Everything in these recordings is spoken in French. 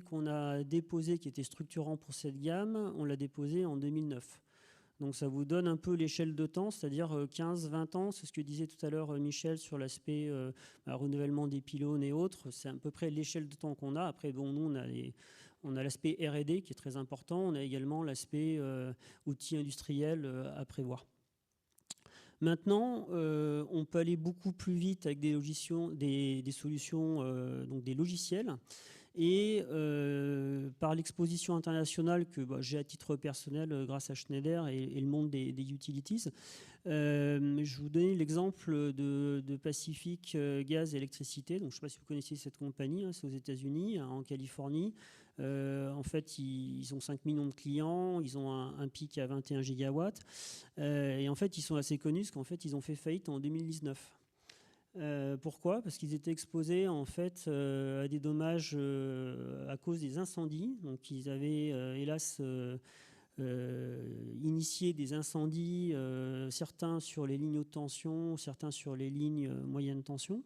qu'on a déposé, qui était structurant pour cette gamme, on l'a déposé en 2009. Donc ça vous donne un peu l'échelle de temps, c'est-à-dire 15-20 ans, c'est ce que disait tout à l'heure Michel sur l'aspect renouvellement des pylônes et autres, c'est à peu près l'échelle de temps qu'on a. Après, bon, nous, on a l'aspect R&D qui est très important, on a également l'aspect outils industriels à prévoir. Maintenant, on peut aller beaucoup plus vite avec des solutions, donc des logiciels. Et par l'exposition internationale que j'ai à titre personnel grâce à Schneider et le monde des utilities, je vous donne l'exemple de Pacific Gaz et Électricité. Donc, je ne sais pas si vous connaissez cette compagnie, hein, c'est aux États-Unis, en Californie. En fait, ils ont 5 millions de clients, ils ont un pic à 21 gigawatts. Et en fait, ils sont assez connus parce qu'en fait, ils ont fait faillite en 2019. Pourquoi? Parce qu'ils étaient exposés en fait à des dommages à cause des incendies. Donc ils avaient hélas initié des incendies, certains sur les lignes haute tension, certains sur les lignes moyenne tension.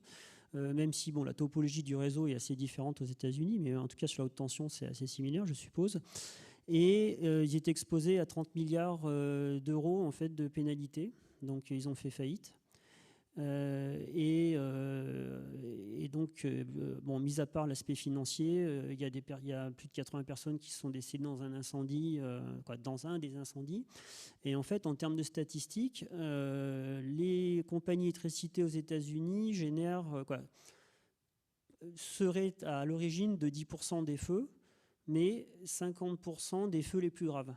Même si bon, la topologie du réseau est assez différente aux États-Unis, mais en tout cas sur la haute tension c'est assez similaire, je suppose. Et ils étaient exposés à 30 milliards d'euros en fait de pénalités. Donc ils ont fait faillite. Et donc, bon, mis à part l'aspect financier, il y a plus de 80 personnes qui se sont décédées dans un incendie, dans un des incendies. Et en fait, en termes de statistiques, les compagnies d'électricité aux États-Unis seraient à l'origine de 10% des feux, mais 50% des feux les plus graves.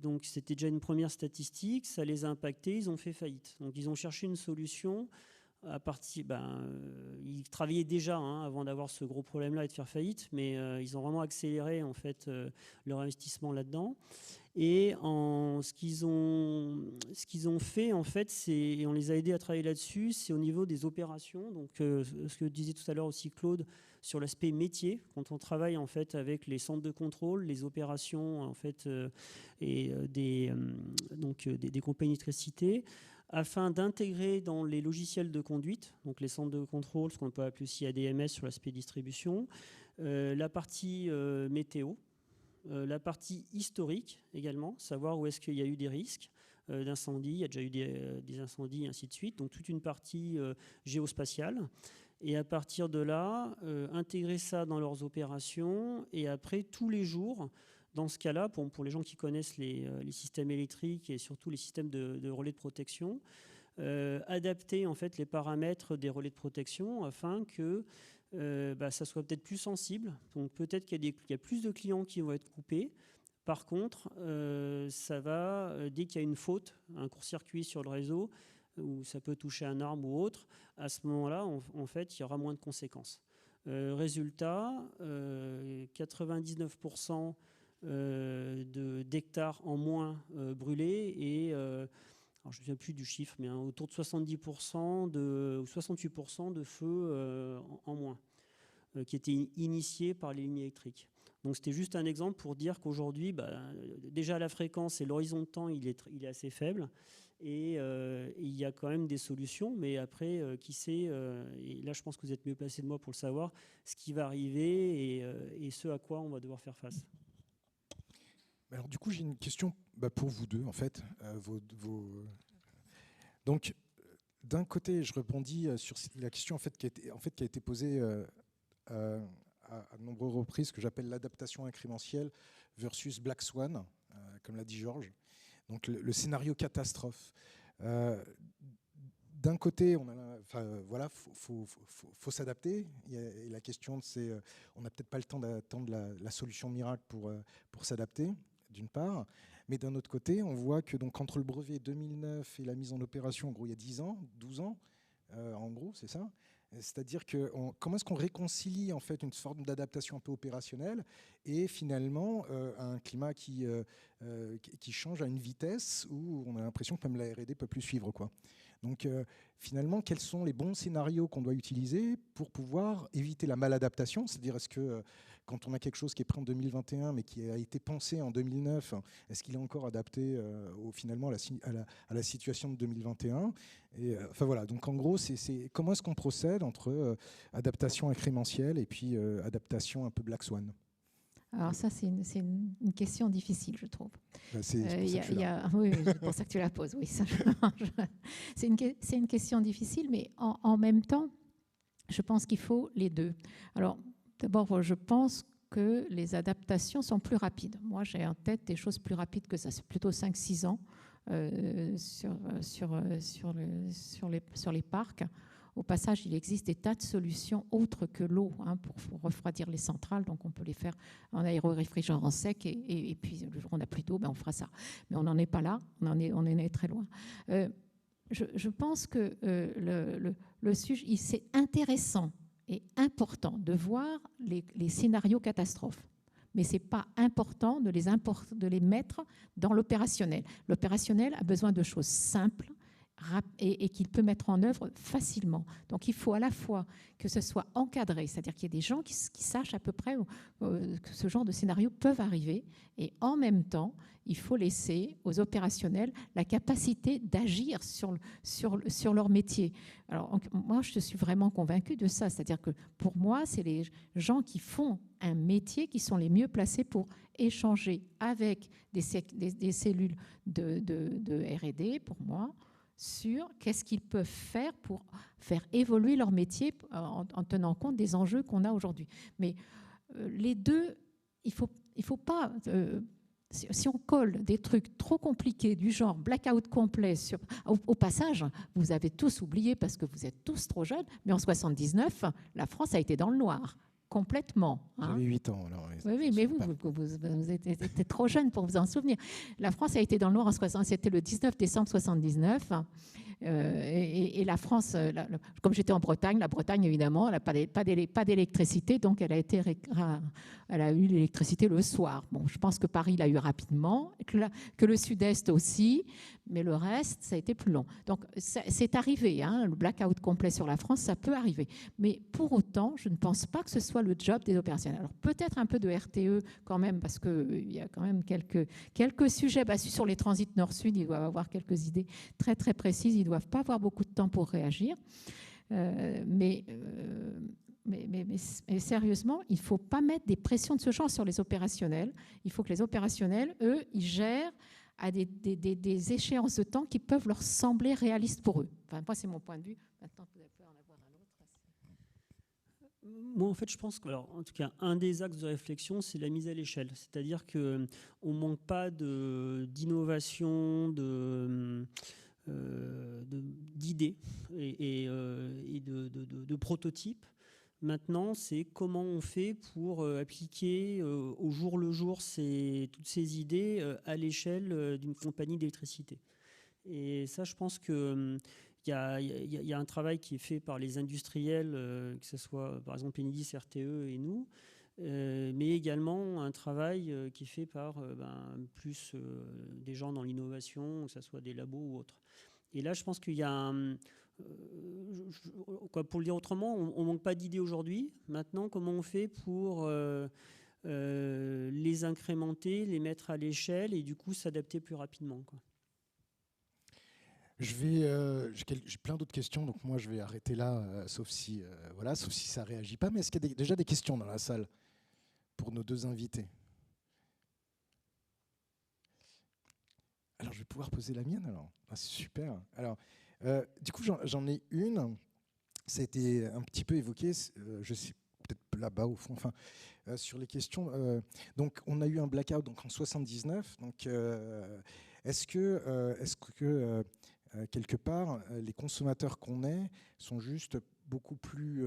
Donc c'était déjà une première statistique, ça les a impactés, ils ont fait faillite. Donc ils ont cherché une solution à partir. Ils travaillaient déjà avant d'avoir ce gros problème-là et de faire faillite, mais ils ont vraiment accéléré en fait leur investissement là-dedans. Et ce qu'ils ont fait, en fait, et on les a aidés à travailler là-dessus, c'est au niveau des opérations. Donc, ce que disait tout à l'heure aussi Claude, sur l'aspect métier, quand on travaille en fait avec les centres de contrôle, les opérations en fait, et des compagnies d'électricité, afin d'intégrer dans les logiciels de conduite, donc les centres de contrôle, ce qu'on peut appeler aussi ADMS sur l'aspect distribution, la partie météo, la partie historique également, savoir où est-ce qu'il y a eu des risques d'incendie, il y a déjà eu des incendies, et ainsi de suite. Donc toute une partie géospatiale. Et à partir de là, intégrer ça dans leurs opérations. Et après, tous les jours, dans ce cas-là, pour les gens qui connaissent les systèmes électriques et surtout les systèmes de relais de protection, adapter en fait les paramètres des relais de protection afin que ça soit peut-être plus sensible. Donc peut-être qu'il y a plus de clients qui vont être coupés. Par contre, ça va, dès qu'il y a une faute, un court-circuit sur le réseau, où ça peut toucher un arbre ou autre, à ce moment-là, en fait, il y aura moins de conséquences. Résultat, 99% d'hectares en moins brûlés et alors je ne me souviens plus du chiffre, mais autour de 70% ou 68% de feux en moins, qui étaient initiés par les lignes électriques. Donc c'était juste un exemple pour dire qu'aujourd'hui, déjà la fréquence et l'horizon de temps, il est assez faible. Et il y a quand même des solutions, mais après, qui sait, et là je pense que vous êtes mieux placé de moi pour le savoir, ce qui va arriver et ce à quoi on va devoir faire face. Alors du coup, j'ai une question pour vous deux, en fait. Donc, d'un côté, je rebondis sur la question en fait, qui a été posée à de nombreuses reprises, que j'appelle l'adaptation incrémentielle versus Black Swan, comme l'a dit Georges. Donc le scénario catastrophe. D'un côté, faut s'adapter. Et la question, c'est, on n'a peut-être pas le temps d'attendre la solution miracle pour s'adapter, d'une part. Mais d'un autre côté, on voit que donc, entre le brevet 2009 et la mise en opération, en gros, il y a 10 ans, 12 ans, en gros, c'est ça. C'est-à-dire que comment est-ce qu'on réconcilie en fait une forme d'adaptation un peu opérationnelle et finalement un climat qui change à une vitesse où on a l'impression que même la R&D peut plus suivre, quoi. Donc finalement, quels sont les bons scénarios qu'on doit utiliser pour pouvoir éviter la maladaptation? C'est-à-dire, est-ce que quand on a quelque chose qui est prêt en 2021, mais qui a été pensé en 2009, est-ce qu'il est encore adapté finalement à la situation de 2021 ? Et, enfin voilà, donc en gros, c'est comment est-ce qu'on procède entre adaptation incrémentielle et puis adaptation un peu Black Swan ? Alors ça, c'est une question difficile, je trouve. C'est pour ça que je suis là. Oui, c'est pour ça que tu la poses. Oui, c'est une question difficile, mais en même temps, je pense qu'il faut les deux. Alors, d'abord, je pense que les adaptations sont plus rapides. Moi, j'ai en tête des choses plus rapides que ça. C'est plutôt 5-6 ans sur les parcs. Au passage, il existe des tas de solutions autres que l'eau pour refroidir les centrales. Donc, on peut les faire en aéroréfrigérant sec. Et puis, le jour où on n'a plus d'eau, on fera ça. Mais on n'en est pas là. On en est très loin. Je pense que le sujet, c'est intéressant et important de voir les scénarios catastrophes. Mais ce n'est pas important de les mettre dans l'opérationnel. L'opérationnel a besoin de choses simples et qu'il peut mettre en œuvre facilement. Donc il faut à la fois que ce soit encadré, c'est-à-dire qu'il y ait des gens qui sachent à peu près que ce genre de scénarios peuvent arriver, et en même temps, il faut laisser aux opérationnels la capacité d'agir sur leur métier. Alors moi, je suis vraiment convaincue de ça, c'est-à-dire que pour moi, c'est les gens qui font un métier qui sont les mieux placés pour échanger avec des cellules de R&D, pour moi, sur qu'est-ce qu'ils peuvent faire pour faire évoluer leur métier en tenant compte des enjeux qu'on a aujourd'hui. Mais les deux, il faut pas... si on colle des trucs trop compliqués du genre blackout complet, au passage, vous avez tous oublié parce que vous êtes tous trop jeunes, mais en 79, la France a été dans le noir. Complètement. J'avais 8 ans. Alors, oui, mais vous étiez trop jeune pour vous en souvenir. La France a été dans le noir en 60, c'était le 19 décembre 79. Et la France, comme j'étais en Bretagne, la Bretagne, évidemment, elle n'a pas d'électricité, donc elle a eu l'électricité le soir. Bon, je pense que Paris l'a eu rapidement, que le Sud-Est aussi, mais le reste, ça a été plus long. Donc, c'est arrivé, le blackout complet sur la France, ça peut arriver. Mais pour autant, je ne pense pas que ce soit le job des opérationnels. Alors, peut-être un peu de RTE quand même, parce qu'il y a quand même quelques sujets sur les transits nord-sud, ils doivent avoir quelques idées très, très précises. Ils ne doivent pas avoir beaucoup de temps pour réagir. Mais sérieusement, il ne faut pas mettre des pressions de ce genre sur les opérationnels. Il faut que les opérationnels, eux, ils gèrent à des échéances de temps qui peuvent leur sembler réalistes pour eux. Enfin, moi, c'est mon point de vue. Maintenant, vous allez pouvoir en avoir un autre. Moi, en fait, je pense que, en tout cas, un des axes de réflexion, c'est la mise à l'échelle. C'est-à-dire qu'on ne manque pas d'innovation, d'idées et de prototypes. Maintenant, c'est comment on fait pour appliquer au jour le jour toutes ces idées à l'échelle d'une compagnie d'électricité. Et ça, je pense qu'il y a un travail qui est fait par les industriels, que ce soit par exemple Enedis, RTE et nous, mais également un travail qui est fait par plus des gens dans l'innovation, que ce soit des labos ou autres. Et là, je pense qu'il y a pour le dire autrement, on ne manque pas d'idées aujourd'hui. Maintenant, comment on fait pour les incrémenter, les mettre à l'échelle et du coup s'adapter plus rapidement, quoi. J'ai plein d'autres questions, donc moi je vais arrêter là, sauf si ça ne réagit pas. Mais est-ce qu'il y a déjà des questions dans la salle pour nos deux invités? Alors je vais pouvoir poser la mienne alors. Ah, c'est super. Alors, du coup, j'en ai une. Ça a été un petit peu évoqué, je sais, peut-être là-bas au fond, sur les questions. Donc, on a eu un blackout donc, en 79. Donc, est-ce que quelque part, les consommateurs qu'on est sont juste beaucoup plus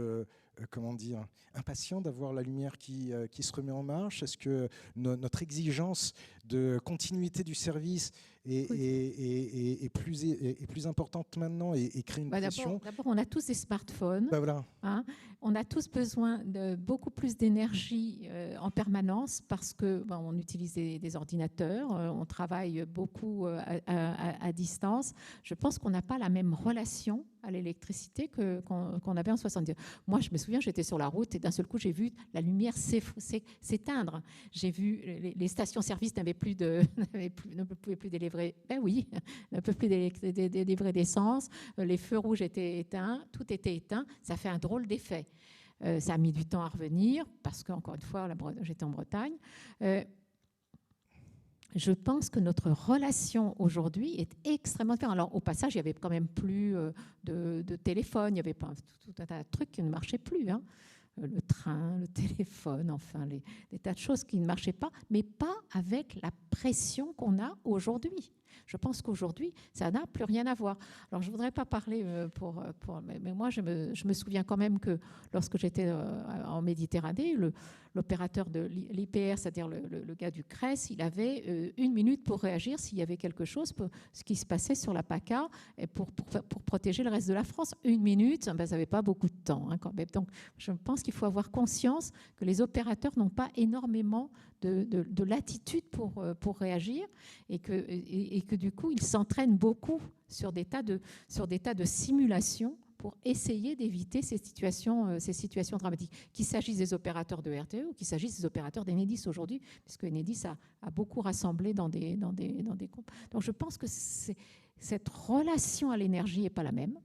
impatients d'avoir la lumière qui se remet en marche? Est-ce que notre exigence de continuité du service est plus importante maintenant et crée une pression. D'abord, on a tous des smartphones. Voilà. Hein, on a tous besoin de beaucoup plus d'énergie en permanence parce que on utilise des ordinateurs, on travaille beaucoup à distance. Je pense qu'on n'a pas la même relation à l'électricité qu'on avait en 70. Moi, je me souviens, j'étais sur la route et d'un seul coup, j'ai vu la lumière s'éteindre. J'ai vu les stations-service ne pouvaient plus délivrer. Ben oui, ne peuvent plus délivrer d'essence. Les feux rouges étaient éteints, tout était éteint. Ça fait un drôle d'effet. Ça a mis du temps à revenir parce qu'encore une fois, j'étais en Bretagne. Je pense que notre relation aujourd'hui est extrêmement différente. Alors, au passage, il n'y avait quand même plus de téléphone, il y avait pas tout un tas de trucs qui ne marchaient plus. Hein. Le train, le téléphone, enfin, des tas de choses qui ne marchaient pas, mais pas avec la pression qu'on a aujourd'hui. Je pense qu'aujourd'hui, ça n'a plus rien à voir. Alors, je ne voudrais pas parler mais moi, je me souviens quand même que lorsque j'étais en Méditerranée, l'opérateur de l'IPR, c'est-à-dire le gars du CRES, il avait 1 minute pour réagir s'il y avait quelque chose, ce qui se passait sur la PACA, et pour protéger le reste de la France. 1 minute, ça n'avait pas beaucoup de temps. Hein, quand même. Donc, je pense qu'il faut avoir conscience que les opérateurs n'ont pas énormément de latitude pour réagir et que du coup, ils s'entraînent beaucoup sur des tas de simulations pour essayer d'éviter ces situations dramatiques. Qu'il s'agisse des opérateurs de RTE ou qu'il s'agisse des opérateurs d'Enedis aujourd'hui, puisque Enedis a beaucoup rassemblé dans des groupes. Donc je pense que cette relation à l'énergie n'est pas la même,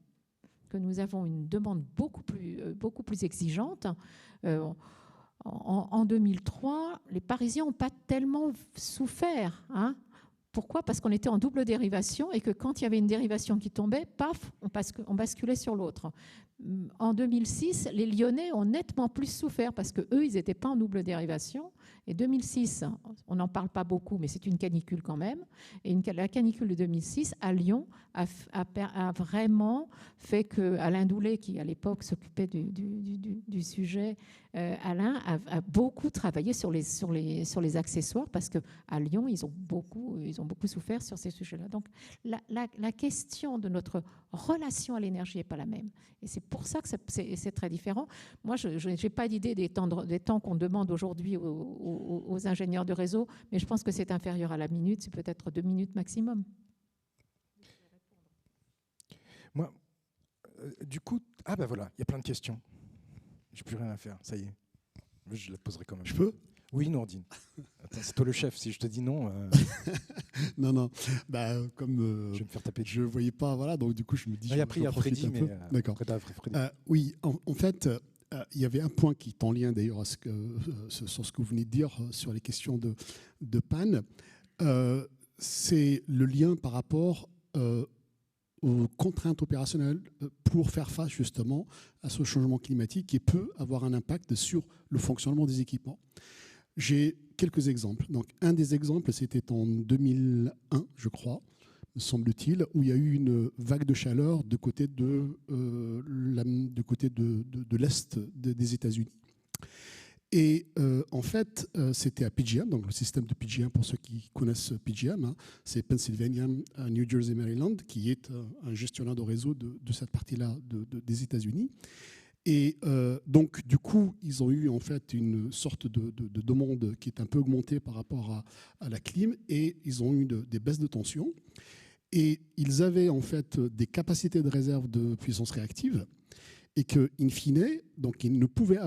que nous avons une demande beaucoup plus exigeante. En 2003, les Parisiens n'ont pas tellement souffert. Hein. Pourquoi ? Parce qu'on était en double dérivation et que quand il y avait une dérivation qui tombait, paf, on basculait sur l'autre. En 2006, les Lyonnais ont nettement plus souffert parce qu'eux, ils n'étaient pas en double dérivation. Et 2006, on n'en parle pas beaucoup, mais c'est une canicule quand même. Et la canicule de 2006, à Lyon, a vraiment fait que Alain Doulet, qui à l'époque s'occupait du sujet, Alain a beaucoup travaillé sur les accessoires parce qu'à Lyon, ils ont beaucoup souffert sur ces sujets-là. Donc la question de notre relation à l'énergie n'est pas la même. Et c'est pour ça que c'est très différent. Moi, je n'ai pas d'idée des temps qu'on demande aujourd'hui aux ingénieurs de réseau, mais je pense que c'est inférieur à la minute, c'est peut-être 2 minutes maximum. Moi, du coup, ben voilà, il y a plein de questions. J'ai plus rien à faire, ça y est. Je la poserai quand même. Je peux ? Oui, Nourdine. Attends, c'est toi le chef. Si je te dis non. Non. Bah, comme je vais me faire taper. Je voyais pas, voilà. Donc du coup, je me dis. Après, il y a Freddy, mais d'accord. Oui, en fait, il y avait un point qui est en lien d'ailleurs sur ce que vous venez de dire sur les questions de panne. C'est le lien par rapport aux contraintes opérationnelles pour faire face justement à ce changement climatique qui peut avoir un impact sur le fonctionnement des équipements. J'ai quelques exemples. Donc, un des exemples, c'était en 2001, je crois, me semble-t-il, où il y a eu une vague de chaleur du côté de l'Est des États-Unis. Et en fait, c'était à PJM, donc le système de PJM, pour ceux qui connaissent PJM, hein, c'est Pennsylvania, New Jersey, Maryland, qui est un gestionnaire de réseau de cette partie-là des États-Unis. Et donc, du coup, ils ont eu en fait une sorte de demande qui est un peu augmentée par rapport à la clim, et ils ont eu des baisses de tension. Et ils avaient en fait des capacités de réserve de puissance réactive, et que, in fine, donc ils ne pouvaient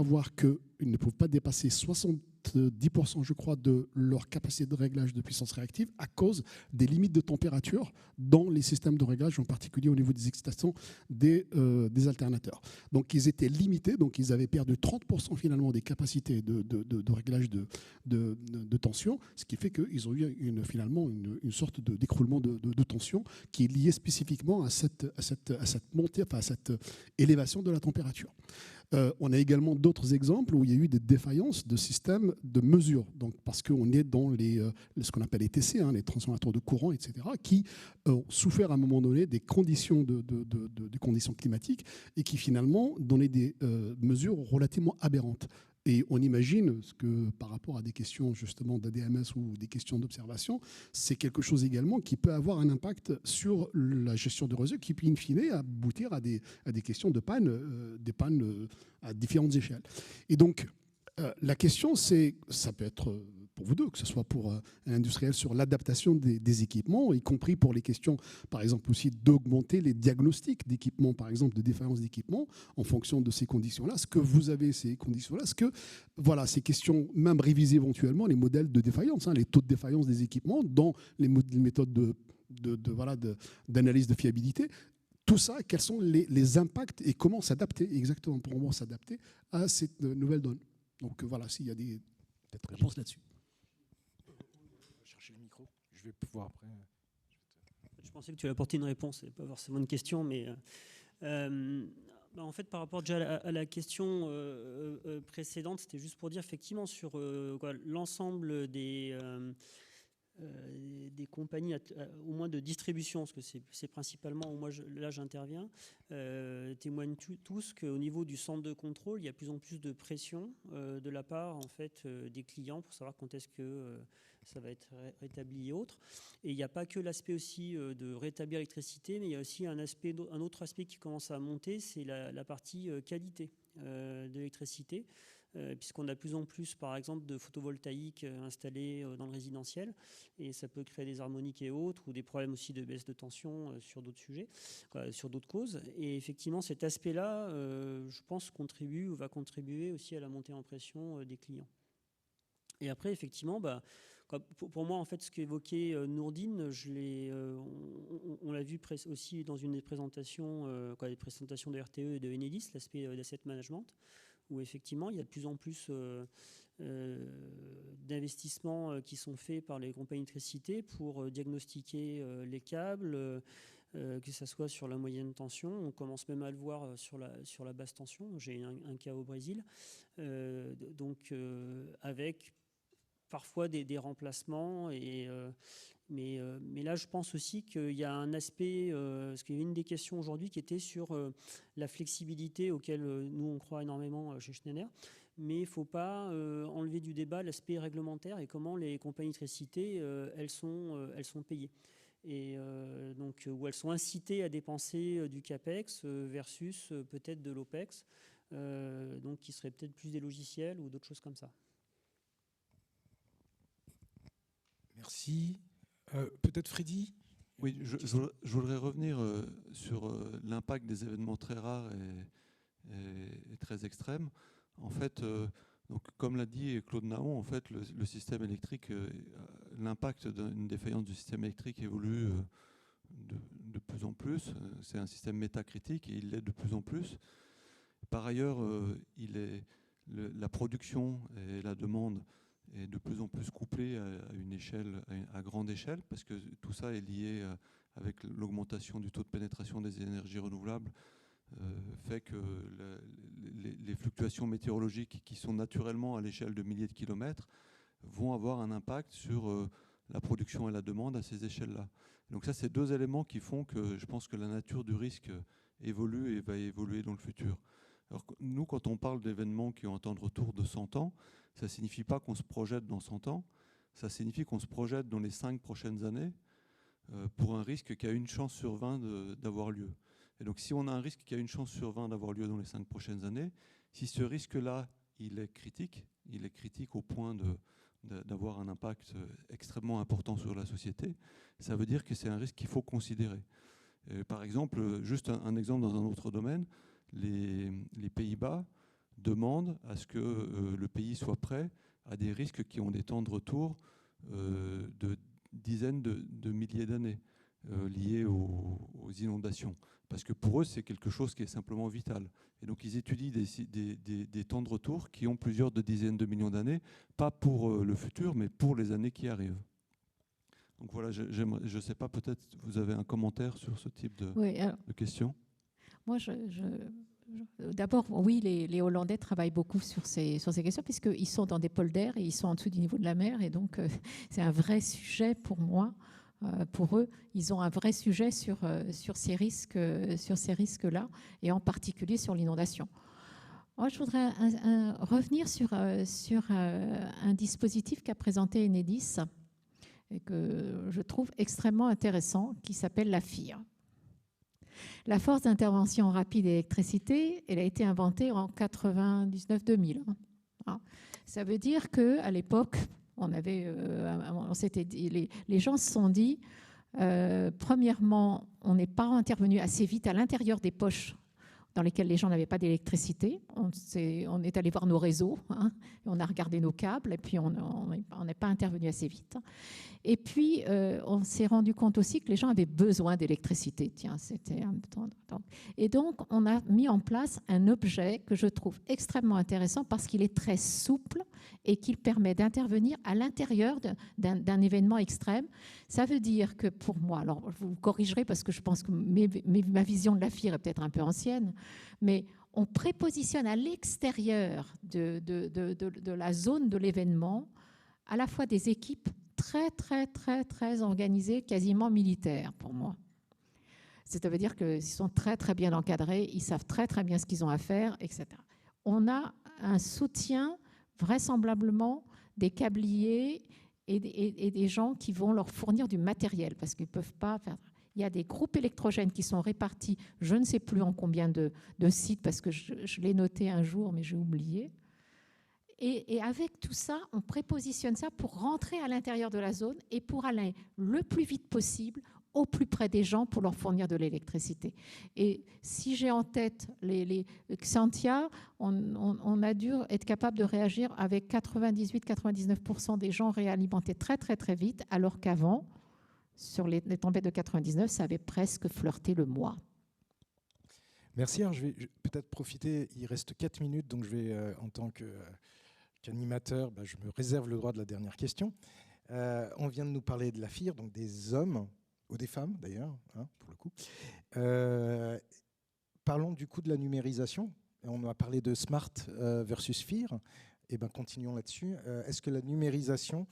pas dépasser 70%, je crois, de leur capacité de réglage de puissance réactive à cause des limites de température dans les systèmes de réglage, en particulier au niveau des excitations des alternateurs. Donc, ils étaient limités, donc ils avaient perdu 30% finalement des capacités de réglage de tension, ce qui fait qu'ils ont eu finalement une sorte d'écroulement de tension qui est liée spécifiquement à cette montée, enfin à cette élévation de la température. On a également d'autres exemples où il y a eu des défaillances de systèmes de mesure, donc parce qu'on est dans ce qu'on appelle les TC, hein, les transformateurs de courant, etc., qui ont souffert à un moment donné des conditions, des conditions climatiques et qui finalement donnaient des mesures relativement aberrantes. Et on imagine que par rapport à des questions justement d'ADMS ou des questions d'observation, c'est quelque chose également qui peut avoir un impact sur la gestion de réseau qui peut in fine aboutir à des questions de panne, des pannes à différentes échelles. Et donc, la question, ça peut être pour vous deux, que ce soit pour un industriel sur l'adaptation des équipements, y compris pour les questions, par exemple aussi d'augmenter les diagnostics d'équipements, par exemple de défaillance d'équipement, en fonction de ces conditions-là. Est-ce que vous avez ces conditions-là? Est-ce que voilà, ces questions, même réviser éventuellement les modèles de défaillance, les taux de défaillance des équipements dans les méthodes d'analyse de fiabilité, tout ça, quels sont les impacts et comment s'adapter, exactement pour moi s'adapter à cette nouvelle donne. Donc voilà, s'il y a des réponses là-dessus. Chercher le micro, je vais pouvoir après. Je pensais que tu allais apporter une réponse, c'est pas forcément une question, mais en fait, par rapport déjà à la question précédente, c'était juste pour dire effectivement sur l'ensemble des compagnies, au moins de distribution, parce que c'est principalement où moi là j'interviens, témoignent tous qu'au niveau du centre de contrôle, il y a de plus en plus de pression de la part en fait des clients pour savoir quand est-ce que ça va être rétabli et autres. Et il n'y a pas que l'aspect aussi de rétablir l'électricité, mais il y a aussi un autre aspect qui commence à monter, c'est la partie qualité de l'électricité. Puisqu'on a de plus en plus, par exemple, de photovoltaïque installés dans le résidentiel, et ça peut créer des harmoniques et autres, ou des problèmes aussi de baisse de tension sur d'autres sujets, sur d'autres causes. Et effectivement, cet aspect-là, je pense, contribue ou va contribuer aussi à la montée en pression des clients. Et après, effectivement, pour moi, en fait, ce qu'évoquait Nourdine, on l'a vu aussi dans une des présentations, des présentations de RTE et de Enedis, l'aspect d'asset management, où effectivement, il y a de plus en plus d'investissements qui sont faits par les compagnies d'électricité pour diagnostiquer les câbles, que ce soit sur la moyenne tension. On commence même à le voir sur la basse tension. J'ai un cas au Brésil. Avec parfois des remplacements. Mais là, je pense aussi qu'il y a un aspect, parce qu'il y a une des questions aujourd'hui qui était sur la flexibilité auquel nous, on croit énormément chez Schneider. Mais il ne faut pas enlever du débat l'aspect réglementaire et comment les compagnies d'électricité, elles sont payées. Et où elles sont incitées à dépenser du CAPEX versus peut-être de l'OPEX, qui serait peut-être plus des logiciels ou d'autres choses comme ça. Merci. Peut-être Freddy ? Oui, je voudrais revenir sur l'impact des événements très rares et très extrêmes. En fait, donc, comme l'a dit Claude Naon, en fait, le système électrique, l'impact d'une défaillance du système électrique évolue de plus en plus. C'est un système métacritique et il l'est de plus en plus. Par ailleurs, la production et la demande est de plus en plus couplée à une échelle, à grande échelle, parce que tout ça est lié avec l'augmentation du taux de pénétration des énergies renouvelables, fait que les fluctuations météorologiques qui sont naturellement à l'échelle de milliers de kilomètres vont avoir un impact sur la production et la demande à ces échelles-là. Donc ça, c'est deux éléments qui font que je pense que la nature du risque évolue et va évoluer dans le futur. Alors nous, quand on parle d'événements qui ont un temps de retour de 100 ans, ça ne signifie pas qu'on se projette dans 100 ans, ça signifie qu'on se projette dans les 5 prochaines années pour un risque qui a une chance sur 20 d'avoir lieu. Et donc si on a un risque qui a une chance sur 20 d'avoir lieu dans les 5 prochaines années, si ce risque-là, il est critique au point d'avoir un impact extrêmement important sur la société, ça veut dire que c'est un risque qu'il faut considérer. Par exemple, juste un exemple dans un autre domaine, les Pays-Bas demandent à ce que le pays soit prêt à des risques qui ont des temps de retour de dizaines de milliers d'années liés aux inondations. Parce que pour eux, c'est quelque chose qui est simplement vital. Et donc, ils étudient des temps de retour qui ont plusieurs dizaines de millions d'années, pas pour le futur, mais pour les années qui arrivent. Donc voilà, je ne sais pas, peut-être vous avez un commentaire sur ce type de questions. Moi, d'abord, oui, les Hollandais travaillent beaucoup sur ces questions, puisqu'ils sont dans des polders et ils sont en dessous du niveau de la mer. Et donc, c'est un vrai sujet pour moi. Pour eux, ils ont un vrai sujet sur ces risques-là, et en particulier sur l'inondation. Moi, je voudrais revenir sur un dispositif qu'a présenté Enedis et que je trouve extrêmement intéressant, qui s'appelle la FIR. La force d'intervention rapide d'électricité, elle a été inventée en 99-2000. Ça veut dire qu'à l'époque, les gens se sont dit, premièrement, on n'est pas intervenu assez vite à l'intérieur des poches dans lesquelles les gens n'avaient pas d'électricité. On est allé voir nos réseaux, on a regardé nos câbles, et puis on n'est pas intervenu assez vite. Et puis, on s'est rendu compte aussi que les gens avaient besoin d'électricité. Et donc, on a mis en place un objet que je trouve extrêmement intéressant parce qu'il est très souple et qu'il permet d'intervenir à l'intérieur d'un événement extrême. Ça veut dire que pour moi, alors vous corrigerez parce que je pense que ma vision de la FIR est peut-être un peu ancienne, mais on prépositionne à l'extérieur de la zone de l'événement à la fois des équipes très organisés, quasiment militaires pour moi. Ça veut dire qu'ils sont très bien encadrés, ils savent très bien ce qu'ils ont à faire, etc. On a un soutien vraisemblablement des câbliers et des gens qui vont leur fournir du matériel parce qu'ils ne peuvent pas faire. Il y a des groupes électrogènes qui sont répartis, je ne sais plus en combien de sites parce que je l'ai noté un jour mais j'ai oublié. Et avec tout ça, on prépositionne ça pour rentrer à l'intérieur de la zone et pour aller le plus vite possible au plus près des gens pour leur fournir de l'électricité. Et si j'ai en tête les Xantia, on a dû être capable de réagir avec 98-99% des gens réalimentés très vite, alors qu'avant, sur les tempêtes de 99, ça avait presque flirté le mois. Merci. Alors je vais peut-être profiter, il reste 4 minutes, donc je vais, en tant qu'animateur, je me réserve le droit de la dernière question. On vient de nous parler de la FIR, donc des hommes, ou des femmes d'ailleurs, pour le coup. Parlons du coup de la numérisation. On a parlé de smart versus FIR. Continuons là-dessus. Est-ce que la numérisation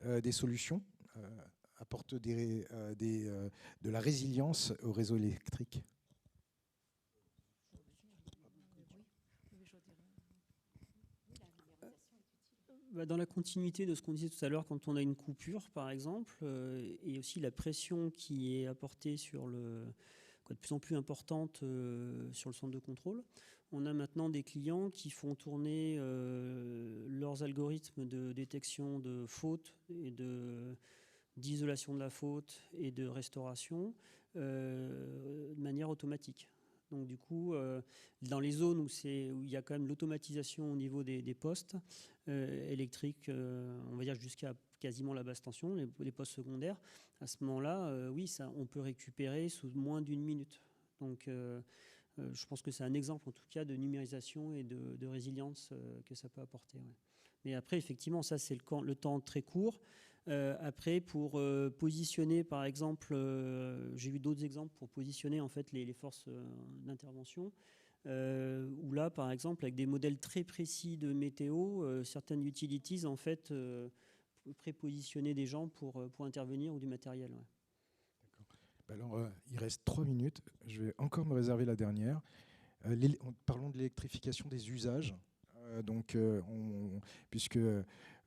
des solutions apporte de la résilience au réseau électrique ? Dans la continuité de ce qu'on disait tout à l'heure, quand on a une coupure, par exemple, et aussi la pression qui est apportée de plus en plus importante sur le centre de contrôle, on a maintenant des clients qui font tourner leurs algorithmes de détection de fautes et d'isolation de la faute et de restauration de manière automatique. Donc du coup, dans les zones où il y a quand même l'automatisation au niveau des postes électriques, on va dire jusqu'à quasiment la basse tension, les postes secondaires, à ce moment-là, oui, on peut récupérer sous moins d'une minute. Donc je pense que c'est un exemple en tout cas de numérisation et de résilience que ça peut apporter. Ouais. Mais après, effectivement, ça c'est le temps très court. Après, pour positionner, par exemple, j'ai vu d'autres exemples pour positionner en fait les forces d'intervention, où là, par exemple, avec des modèles très précis de météo, certaines utilities en fait prépositionner des gens pour intervenir ou du matériel. Ouais. Alors, il reste 3 minutes. Je vais encore me réserver la dernière. Parlons de l'électrification des usages. Puisque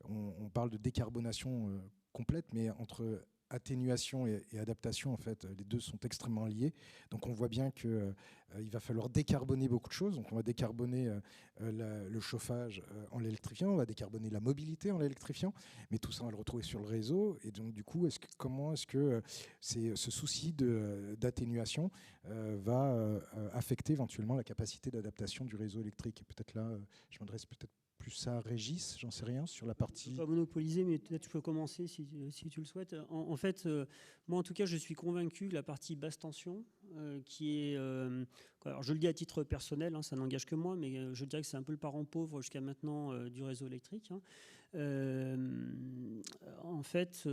on parle de décarbonation complète, mais entre atténuation et adaptation, en fait, les deux sont extrêmement liés. Donc on voit bien qu'il va falloir décarboner beaucoup de choses. Donc on va décarboner le chauffage en l'électrifiant, on va décarboner la mobilité en l'électrifiant, mais tout ça on va le retrouver sur le réseau. Et donc du coup, comment est-ce que ce souci d'atténuation va affecter éventuellement la capacité d'adaptation du réseau électrique? Et peut-être là, je m'adresse peut-être plus ça à Régis, j'en sais rien, sur la partie... Je ne peux pas monopoliser, mais peut-être je peux commencer si tu le souhaites. En fait, moi en tout cas, je suis convaincu que la partie basse tension, qui est... alors je le dis à titre personnel, ça n'engage que moi, mais je dirais que c'est un peu le parent pauvre jusqu'à maintenant du réseau électrique. En fait,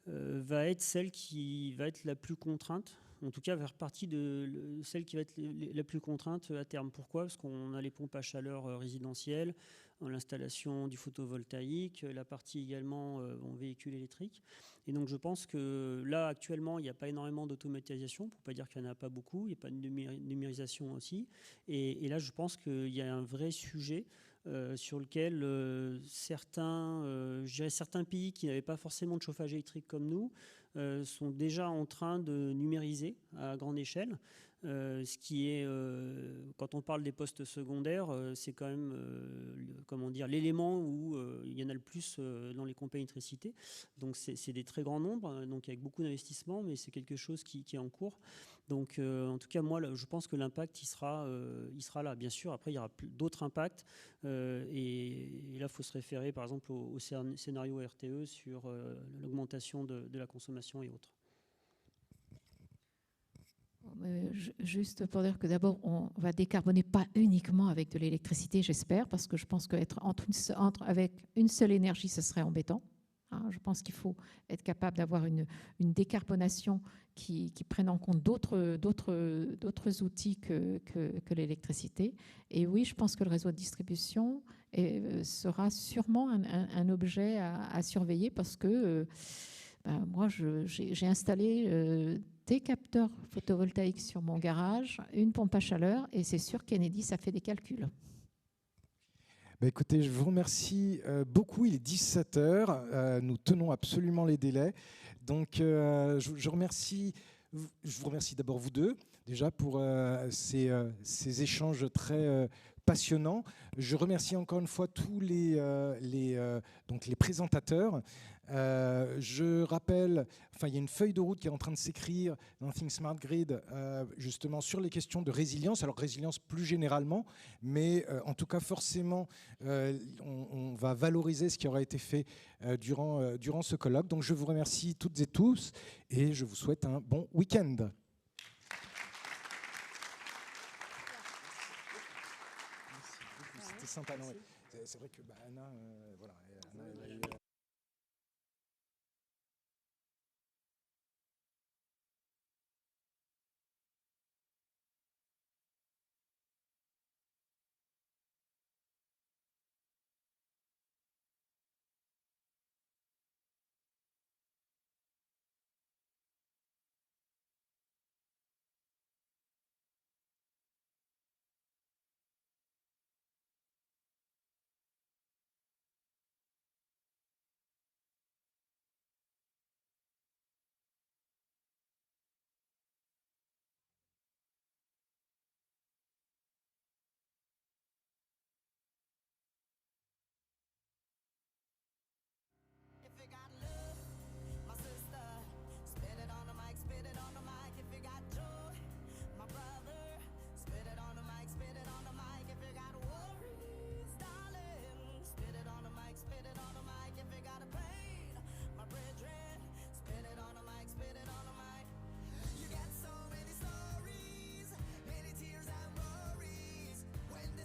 va être celle qui va être la plus contrainte en tout cas faire partie de celle qui va être la plus contrainte à terme. Pourquoi? Parce qu'on a les pompes à chaleur résidentielles, l'installation du photovoltaïque, la partie également en véhicule électrique. Et donc je pense que là actuellement il n'y a pas énormément d'automatisation, pour ne pas dire qu'il n'y en a pas beaucoup, il n'y a pas de numérisation aussi. Et là je pense qu'il y a un vrai sujet sur lequel certains pays qui n'avaient pas forcément de chauffage électrique comme nous sont déjà en train de numériser à grande échelle. Ce qui est, quand on parle des postes secondaires, c'est quand même l'élément où il y en a le plus dans les compagnies d'électricité. Donc c'est des très grands nombres, donc avec beaucoup d'investissements, mais c'est quelque chose qui est en cours. Donc en tout cas, moi, je pense que l'impact, il sera là. Bien sûr, après, il y aura d'autres impacts. Et là, il faut se référer, par exemple, au scénario RTE sur l'augmentation de la consommation et autres. Juste pour dire que d'abord, on va décarboner pas uniquement avec de l'électricité, j'espère, parce que je pense qu'être avec une seule énergie, ce serait embêtant. Je pense qu'il faut être capable d'avoir une décarbonation qui prenne en compte d'autres outils que l'électricité. Et oui, je pense que le réseau de distribution sera sûrement un objet à surveiller parce que moi, j'ai installé des capteurs photovoltaïques sur mon garage, une pompe à chaleur, et c'est sûr qu'Enedis, ça fait des calculs. Écoutez, je vous remercie beaucoup. Il est 17h. Nous tenons absolument les délais. Donc, je vous remercie d'abord vous deux, déjà, pour ces échanges très passionnants. Je remercie encore une fois tous les présentateurs. Je rappelle, il y a une feuille de route qui est en train de s'écrire dans Think Smart Grid, justement sur les questions de résilience. Alors résilience plus généralement, mais en tout cas forcément, on va valoriser ce qui aura été fait durant ce colloque. Donc je vous remercie toutes et tous et je vous souhaite un bon week-end. C'était sympa. C'est vrai que Anna, voilà.